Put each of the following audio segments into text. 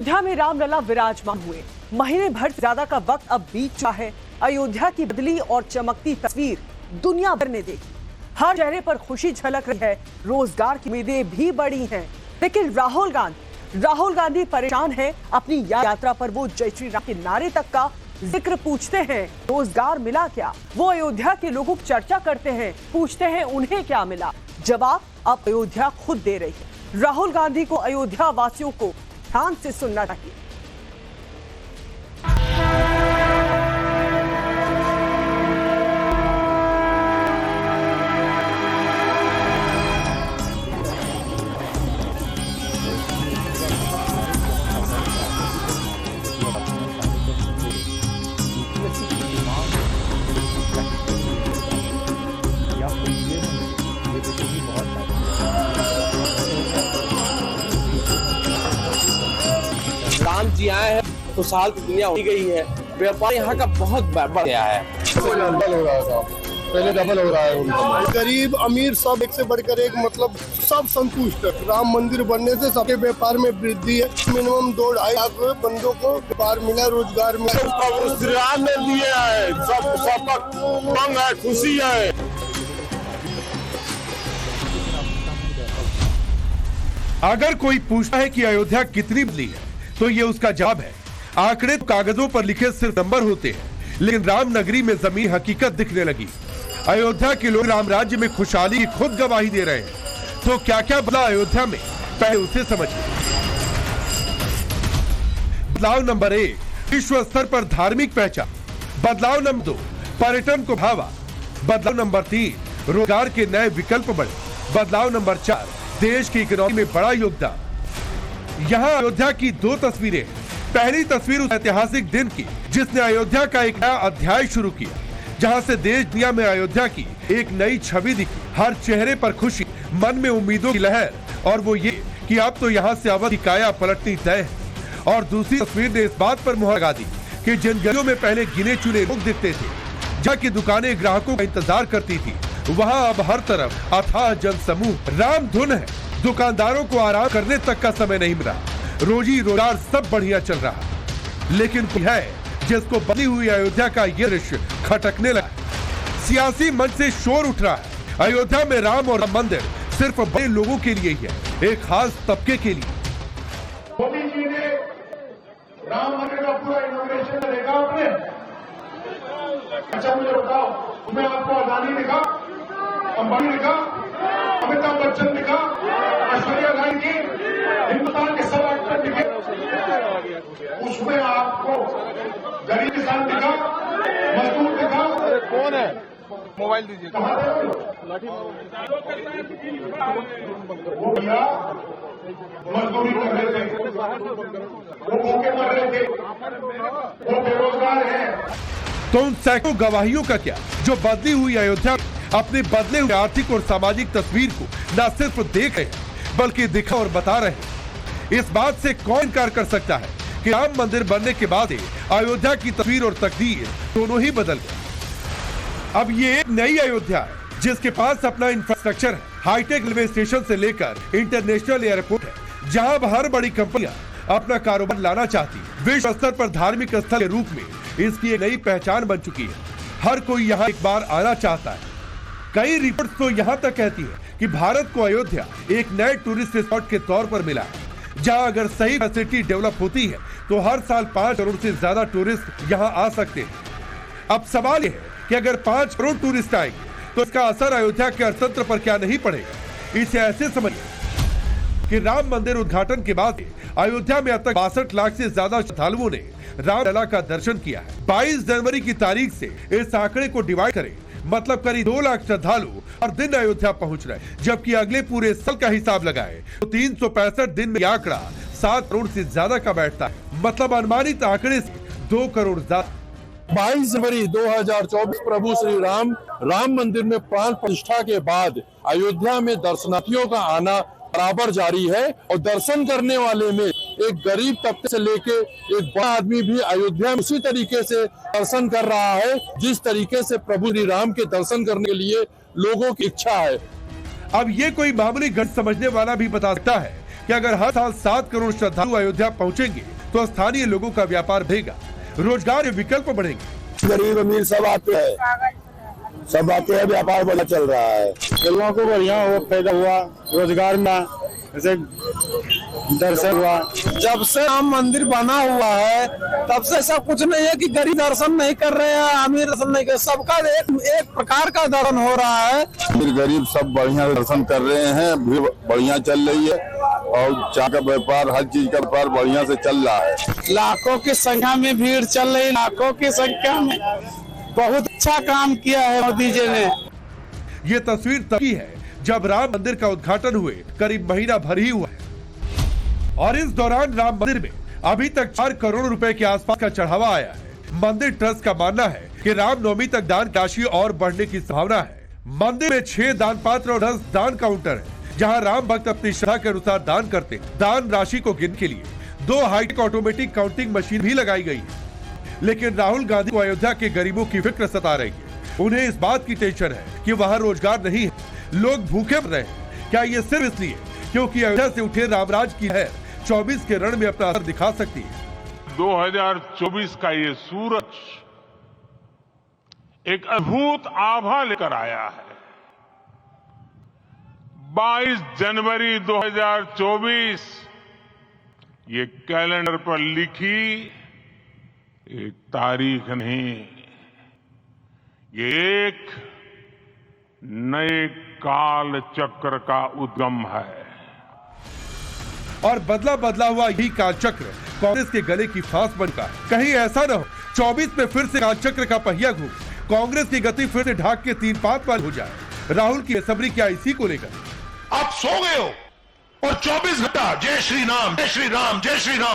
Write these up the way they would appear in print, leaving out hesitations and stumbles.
अयोध्या में रामलला विराजमान हुए। महीने भर से ज्यादा का वक्त अब बीत चुका है। अयोध्या की बदली और चमकती तस्वीर दुनिया भर ने देखी। हर चेहरे पर खुशी झलक रही है। रोजगार की उम्मीदें भी बढ़ी हैं। लेकिन राहुल गांधी परेशान है। अपनी यात्रा पर वो जय श्री राम के नारे तक का जिक्र पूछते हैं। रोजगार मिला क्या? वो अयोध्या के लोगों की चर्चा करते हैं, पूछते हैं उन्हें क्या मिला। जवाब अब अयोध्या खुद दे रही है। राहुल गांधी को अयोध्या वासियों को ध्यान से सुनना चाहिए। राम जी आए हैं तो साल की दुनिया हो गई है। व्यापार यहाँ का बहुत बढ़ गया है। डबल हो रहा था, पहले डबल हो रहा है उनका। गरीब अमीर सब एक से बढ़कर एक, मतलब सब संतुष्ट है। राम मंदिर बनने से सबके व्यापार में वृद्धि है। मिनिमम 2-2.5 लाख बंदों को व्यापार मिला, रोजगार मिला। राम ने दिए है, सब मंग है, खुशी है। अगर कोई पूछता है कि अयोध्या कितनी बदली है तो ये उसका जवाब है। आंकड़े तो कागजों पर लिखे सिर्फ नंबर होते हैं, लेकिन राम नगरी में जमीन हकीकत दिखने लगी। अयोध्या के लोग राम राज्य में खुशहाली की खुद गवाही दे रहे हैं। तो क्या क्या बदला अयोध्या में, पहले उसे समझिए। बदलाव नंबर 1, विश्व स्तर पर धार्मिक पहचान। बदलाव नंबर 2, पर्यटन को बढ़ावा। बदलाव नंबर 3, रोजगार के नए विकल्प बढ़े। बदलाव नंबर 4, देश की इकोनॉमी में बड़ा योगदान। यहाँ अयोध्या की 2 तस्वीरें। पहली तस्वीर उस ऐतिहासिक दिन की जिसने अयोध्या का एक नया अध्याय शुरू किया, जहाँ से देश दुनिया में अयोध्या की एक नई छवि दिखी। हर चेहरे पर खुशी, मन में उम्मीदों की लहर, और वो ये कि अब तो यहाँ से अवध की काया पलटनी तय है। और दूसरी तस्वीर ने इस बात पर मुहर लगा दी कि जिन गलियों में पहले गिने चुने लोग दिखते थे, जहाँ की दुकानें ग्राहकों का इंतजार करती थी, वहाँ अब हर तरफ अथाह जन समूह। राम धुन है। दुकानदारों को आराम करने तक का समय नहीं मिला। रोजी रोजगार सब बढ़िया चल रहा, लेकिन कोई है जिसको बदली हुई अयोध्या का ये दृश्य खटकने लगा। सियासी मंच से शोर उठ रहा है। अयोध्या में राम और मंदिर सिर्फ बड़े लोगों के लिए ही है, एक खास तबके के लिए। मोदी जी ने राम मंदिर का पूरा इनॉग्रेशन देखा आपने? अच्छा मुझे बताओ, तुम्हें आपको अदानी दिखा, अंबानी दिखा, अमिताभ बच्चन दिखा, ऐश्वर्या राय जी, हिंदुस्तान के सब एक्टर दिखे? उसमें आपको गरीब किसान दिखा, मजदूर दिखा? कौन है? मोबाइल दीजिए। वो भैया मजदूरी कर रहे थे, वो भूखे मर रहे थे, वो बेरोजगार है। तो उन सैकड़ों गवाहियों का क्या जो बदली हुई अयोध्या अपने बदले हुए आर्थिक और सामाजिक तस्वीर को न सिर्फ देख रहे हैं बल्कि दिखा और बता रहे हैं। इस बात से कौन इनकार कर सकता है कि राम मंदिर बनने के बाद अयोध्या की तस्वीर और तकदीर दोनों ही बदल गए। अब ये एक नई अयोध्या है जिसके पास अपना इंफ्रास्ट्रक्चर है। हाईटेक रेलवे स्टेशन से लेकर इंटरनेशनल एयरपोर्ट है, जहां अब हर बड़ी कंपनियां अपना कारोबार लाना चाहती है। विश्व स्तर पर धार्मिक स्थल के रूप में इसकी एक नई पहचान बन चुकी है। हर कोई यहाँ एक बार आना चाहता है। कई रिपोर्ट्स तो यहाँ तक कहती है कि भारत को अयोध्या एक नए टूरिस्ट स्पॉट के तौर पर मिला है, जहाँ अगर सही फैसिलिटी डेवलप होती है तो हर साल 5 करोड़ से ज्यादा टूरिस्ट यहाँ आ सकते हैं। अब सवाल यह है कि अगर 5 करोड़ टूरिस्ट आएंगे तो इसका असर अयोध्या के अर्थतंत्र पर क्या नहीं पड़ेगा। इसे ऐसे समझिए कि राम मंदिर उद्घाटन के बाद अयोध्या में अब तक 62 लाख से ज्यादा श्रद्धालुओं ने रामलला का दर्शन किया है। 22 जनवरी की तारीख से इस आंकड़े को डिवाइड करें, मतलब करीब 2 लाख श्रद्धालु हर दिन अयोध्या पहुंच रहे, जबकि अगले पूरे साल का हिसाब लगाए तो 365 दिन में यह आंकड़ा 7 करोड़ से ज्यादा का बैठता है। मतलब अनुमानित आंकड़े से 2 करोड़ ज्यादा। 22 जनवरी 2024 प्रभु श्री राम मंदिर में प्राण प्रतिष्ठा के बाद अयोध्या में दर्शनार्थियों का आना बराबर जारी है। और दर्शन करने वाले में एक गरीब तबके से लेके एक बड़ा आदमी भी अयोध्या में उसी तरीके से दर्शन कर रहा है जिस तरीके से प्रभु श्री राम के दर्शन करने के लिए लोगों की इच्छा है। अब ये कोई मामूली गणित समझने वाला भी बता सकता है कि अगर हर साल 7 करोड़ श्रद्धालु अयोध्या पहुंचेंगे तो स्थानीय लोगों का व्यापार बढ़ेगा, रोजगार के विकल्प बढ़ेंगे। गरीब अमीर सब आते हैं, व्यापार बढ़िया चल रहा है। लोगों को बढ़िया हुआ, फायदा हुआ, रोजगार में जैसे दर्शन हुआ। जब से राम मंदिर बना हुआ है तब से सब कुछ नहीं है कि गरीब दर्शन नहीं कर रहे हैं, अमीर दर्शन नहीं कर, सबका एक प्रकार का दर्शन हो रहा है। अमीर गरीब सब बढ़िया दर्शन कर रहे हैं, भीड़ बढ़िया चल रही है और चाय का व्यापार, हर चीज का व्यापार बढ़िया से चल रहा है। लाखों की संख्या में भीड़ चल रही, लाखों की संख्या में। बहुत अच्छा काम किया है मोदी जी ने। ये तस्वीर तभी है जब राम मंदिर का उद्घाटन हुए करीब महीना भर ही हुआ है और इस दौरान राम मंदिर में अभी तक 4 करोड़ रुपए के आसपास का चढ़ावा आया है। मंदिर ट्रस्ट का मानना है कि रामनवमी तक दान राशि और बढ़ने की संभावना है। मंदिर में 6 दान पात्र और 10 दान काउंटर है, जहां राम भक्त अपनी श्रद्धा के अनुसार दान करते हैं। दान राशि को गिनने के लिए 2 हाईटेक ऑटोमेटिक काउंटिंग मशीन भी लगाई गई है। लेकिन राहुल गांधी को अयोध्या के गरीबों की फिक्र सता रही है। उन्हें इस बात की टेंशन है कि वहाँ रोजगार नहीं है, लोग भूखे मर रहे हैं। क्या ये सिर्फ इसलिए क्योंकि अयोध्या से उठे रामराज की लहर 24 के रण में अपना असर दिखा सकती है। 2024 का ये सूरज एक अद्भुत आभा लेकर आया है। 22 जनवरी 2024 ये कैलेंडर पर लिखी एक तारीख नहीं, ये एक नए काल चक्र का उद्गम है। और बदला बदला हुआ यही कालचक्र कांग्रेस के गले की फांस बनकर कहीं ऐसा न हो 24 में फिर से कालचक्र का पहिया घूम कांग्रेस की गति फिर से ढाक के 3 पांच बार हो जाए। राहुल की बेसब्री क्या इसी को लेकर? आप सो गए हो और 24 घंटा जय श्री राम, जय श्री राम, जय श्री राम।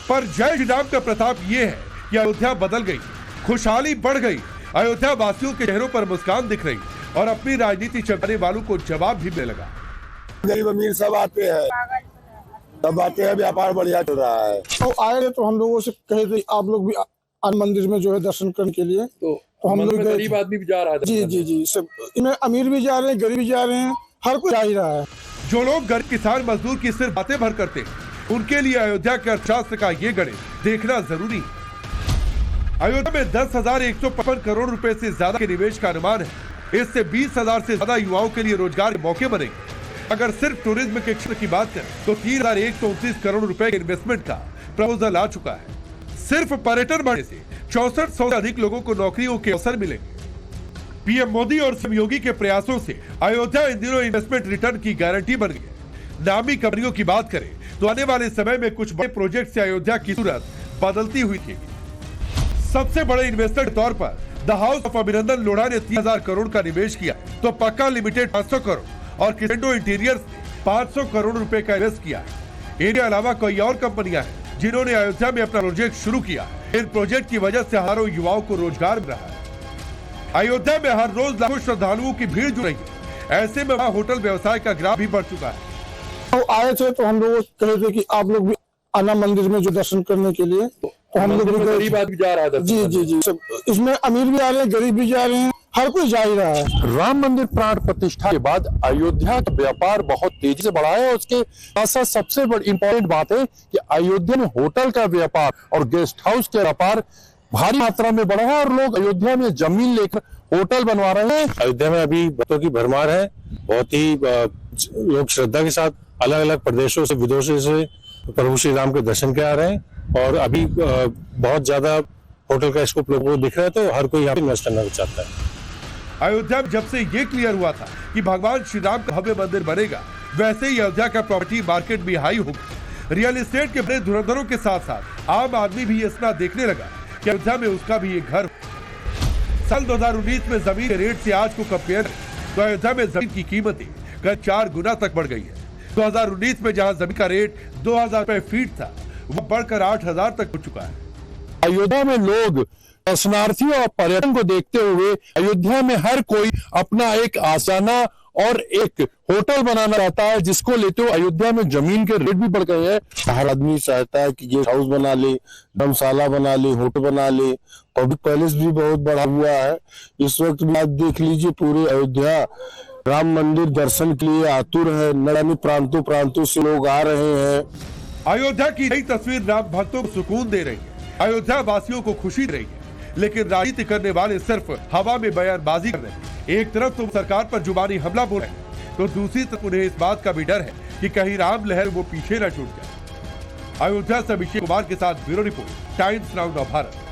पर जय श्री राम का प्रताप ये है कि अयोध्या बदल गई, खुशहाली बढ़ गई, अयोध्या वासियों के चेहरों पर मुस्कान दिख रही और अपनी राजनीति चलाने वालों को जवाब भी मिलने लगा। गरीब अमीर सब आते हैं, व्यापार बढ़िया चल रहा है। तो आए तो हम लोगों से कहे थे आप लोग भी मंदिर में जो है दर्शन करने के लिए, तो हम लोग गरीब आदमी भी जा रहा है। जी सब इनमें अमीर भी जा रहे हैं, गरीब भी जा रहे हैं, हर कोई जा ही रहा है। जो लोग गरीब किसान मजदूर की सिर्फ बातें भर करते हैं, उनके लिए अयोध्या के अर्थशास्त्र का ये गणित देखना जरूरी है। अयोध्या में 10,155 करोड़ रुपए से ज्यादा के निवेश का अनुमान है। इससे 20,000 से ज्यादा युवाओं के लिए रोजगार के मौके बनेंगे। अगर सिर्फ टूरिज्म के क्षेत्र की बात करें तो 3,129 करोड़ रुपए के इन्वेस्टमेंट का प्रपोजल आ चुका है। सिर्फ पर्यटन बढ़ने से 6400 से अधिक लोगों को नौकरियों के अवसर मिलेंगे। पीएम मोदी और सीएम योगी के प्रयासों से अयोध्या इन दिनों इन्वेस्टमेंट रिटर्न की गारंटी बन गई है। नामी कंपनियों की बात करें तो आने वाले समय में कुछ बड़े प्रोजेक्ट से अयोध्या की सूरत बदलती हुई थी। सबसे बड़े इन्वेस्टर के तौर पर द हाउस ऑफ अभिनंदन लोढ़ा ने 3000 करोड़ का निवेश किया, तो पक्का लिमिटेड 500 करोड़ और किसेंडो इंटीरियर्स ने 500 करोड़ रुपए का इन्वेस्ट किया है। इनके अलावा कई और कंपनियां हैं जिन्होंने अयोध्या में अपना प्रोजेक्ट शुरू किया। इन प्रोजेक्ट की वजह से हजारों युवाओं को रोजगार मिल रहा है। अयोध्या में हर रोज लाखों श्रद्धालुओं की भीड़ जुड़ रही है। ऐसे में वहाँ होटल व्यवसाय का ग्राफ भी बढ़ चुका है। तो आए थे तो हम लोग कहे थे कि आप लोग भी आना मंदिर में जो दर्शन करने के लिए, तो हम लोग गरीब आदमी जा रहा है। जी सब इसमें अमीर भी आ रहे हैं, गरीब भी जा रहे हैं, हर कोई जा ही रहा है। राम मंदिर प्राण प्रतिष्ठा के बाद अयोध्या का व्यापार बहुत तेजी से बढ़ा है। उसके साथ सबसे बड़ी इंपॉर्टेंट बात है कि अयोध्या में होटल का व्यापार और गेस्ट हाउस के व्यापार भारी मात्रा में बढ़ा है और लोग अयोध्या में जमीन लेकर होटल बनवा रहे हैं। अयोध्या में अभी भक्तों की भरमार है, बहुत ही लोग श्रद्धा के साथ अलग अलग प्रदेशों से, विदेशों से प्रभु श्री राम के दर्शन के आ रहे हैं और अभी बहुत ज्यादा होटल का स्कोप लोगों को दिख रहा है, तो हर कोई यहाँ पे इन्वेस्ट करना चाहता है। अयोध्या में जब से ये क्लियर हुआ था कि भगवान श्री राम का भव्य मंदिर बनेगा, वैसे ही अयोध्या का प्रॉपर्टी मार्केट भी हाई होगा। रियल एस्टेट के बड़े धुरंधरों के साथ साथ आम आदमी भी ये सपना देखने लगा कि अयोध्या में उसका भी एक घर। साल 2019 में जमीन के रेट से आज को कंपेयर तो अयोध्या में जमीन की कीमतें करीब 4 गुना तक बढ़ गई है। 2019 में जहां जमीन का रेट 2000 रुपए फीट था, वो बढ़कर 8000 तक हो चुका है। अयोध्या में लोग दर्शनार्थियों और पर्यटन को देखते हुए अयोध्या में हर कोई अपना एक आसाना और एक होटल बनाना चाहता है, जिसको लेते हुए अयोध्या में जमीन के रेट भी बढ़ गए हैं। हर आदमी चाहता है कि गेस्ट हाउस बना ले, धर्मशाला बना ले, होटल बना ले। पब्लिक पैलेस भी बहुत बढ़ा हुआ है। इस वक्त भी आप देख लीजिए पूरे अयोध्या राम मंदिर दर्शन के लिए आतुर है। नड़ानी प्रांतों प्रांतों से लोग आ रहे हैं। अयोध्या की नई तस्वीर राम भक्तों को सुकून दे रही है, अयोध्या वासियों को खुशी दे रही है, लेकिन राजनीति करने वाले सिर्फ हवा में बयानबाजी कर रहे हैं। एक तरफ तो सरकार पर जुबानी हमला बोल रहे हैं, तो दूसरी तरफ उन्हें इस बात का भी डर है कि कहीं राम लहर वो पीछे न छूट जाए। अयोध्या से अभिषेक कुमार के साथ bureau report, times now Bharat.